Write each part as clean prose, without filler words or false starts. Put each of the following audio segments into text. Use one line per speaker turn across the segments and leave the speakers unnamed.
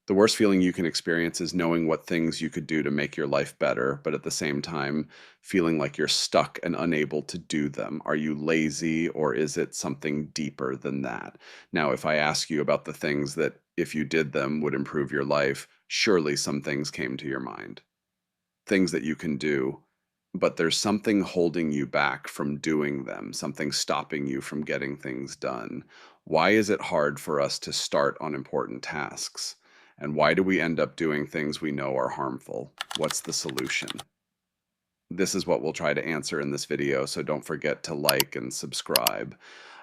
The worst feeling you can experience is knowing what things you could do to make your life better, but at the same time, feeling like you're stuck and unable to do them. Are you lazy or is it something deeper than that? Now, if I ask you about the things that, if you did them, would improve your life, surely some things came to your mind. Things that you can do, but there's something holding you back from doing them, something stopping you from getting things done. Why is it hard for us to start on important tasks? And why do we end up doing things we know are harmful? What's the solution? This is what we'll try to answer in this video, so don't forget to like and subscribe.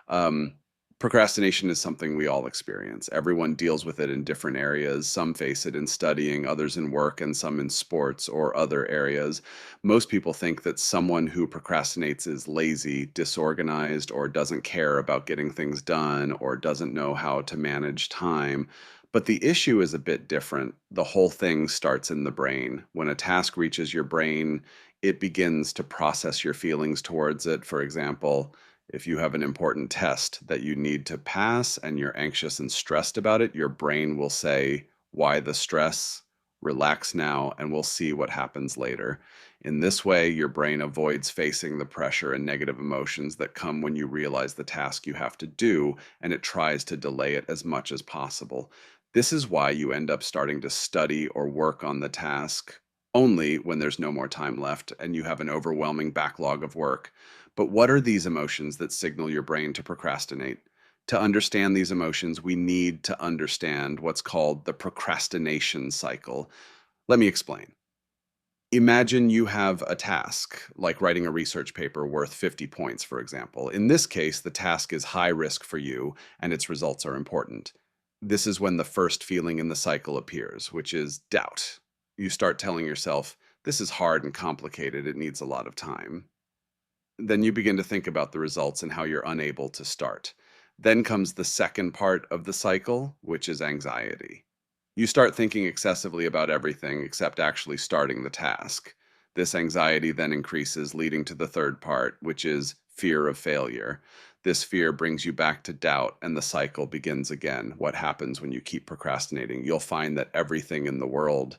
Um, Procrastination is something we all experience. Everyone deals with it in different areas. Some face it in studying, others in work, and some in sports or other areas. Most people think that someone who procrastinates is lazy, disorganized, or doesn't care about getting things done, or doesn't know how to manage time. But the issue is a bit different. The whole thing starts in the brain. When a task reaches your brain, it begins to process your feelings towards it. For example, if you have an important test that you need to pass and you're anxious and stressed about it, your brain will say, why the stress? Relax now, and we'll see what happens later. In this way, your brain avoids facing the pressure and negative emotions that come when you realize the task you have to do, and it tries to delay it as much as possible. This is why you end up starting to study or work on the task only when there's no more time left and you have an overwhelming backlog of work. But what are these emotions that signal your brain to procrastinate? To understand these emotions, we need to understand what's called the procrastination cycle. Let me explain. Imagine you have a task, like writing a research paper worth 50 points, for example. In this case, the task is high risk for you and its results are important. This is when the first feeling in the cycle appears, which is doubt. You start telling yourself, this is hard and complicated, it needs a lot of time. Then you begin to think about the results and how you're unable to start. Then comes the second part of the cycle, which is anxiety. You start thinking excessively about everything except actually starting the task. This anxiety then increases, leading to the third part, which is fear of failure. This fear brings you back to doubt, and the cycle begins again. What happens when you keep procrastinating? You'll find that everything in the world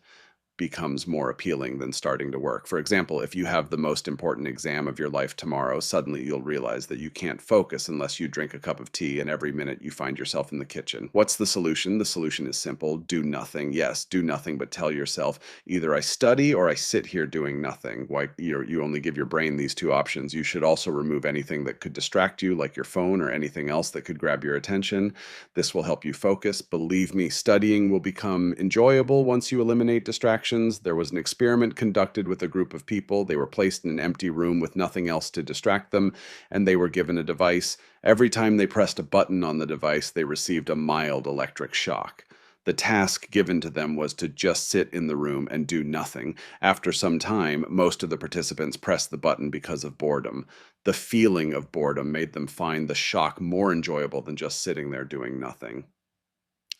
becomes more appealing than starting to work. For example, if you have the most important exam of your life tomorrow, suddenly you'll realize that you can't focus unless you drink a cup of tea, and every minute you find yourself in the kitchen. What's the solution? The solution is simple. Do nothing. Yes, do nothing, but tell yourself, either I study or I sit here doing nothing. Why you only give your brain these two options. You should also remove anything that could distract you, like your phone or anything else that could grab your attention. This will help you focus. Believe me, studying will become enjoyable once you eliminate distractions. There was an experiment conducted with a group of people. They were placed in an empty room with nothing else to distract them, and they were given a device. Every time they pressed a button on the device, they received a mild electric shock. The task given to them was to just sit in the room and do nothing. After some time, most of the participants pressed the button because of boredom. The feeling of boredom made them find the shock more enjoyable than just sitting there doing nothing.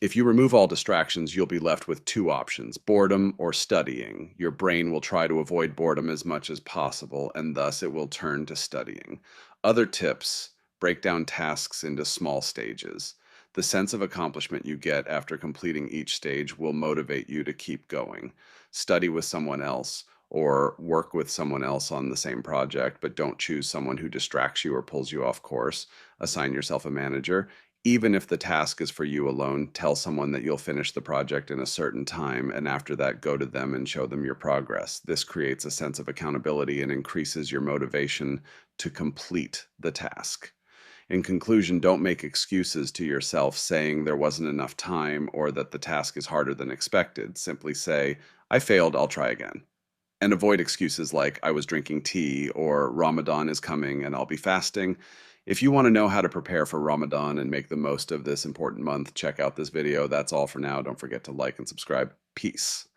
If you remove all distractions, you'll be left with two options: boredom or studying. Your brain will try to avoid boredom as much as possible, and thus it will turn to studying. Other tips: break down tasks into small stages. The sense of accomplishment you get after completing each stage will motivate you to keep going. Study with someone else or work with someone else on the same project, but don't choose someone who distracts you or pulls you off course. Assign yourself a manager. Even if the task is for you alone, tell someone that you'll finish the project in a certain time, and after that, go to them and show them your progress. This creates a sense of accountability and increases your motivation to complete the task. In conclusion, don't make excuses to yourself saying there wasn't enough time or that the task is harder than expected. Simply say, I failed, I'll try again. And avoid excuses like I was drinking tea or Ramadan is coming and I'll be fasting. If you want to know how to prepare for Ramadan and make the most of this important month, check out this video. That's all for now. Don't forget to like and subscribe. Peace.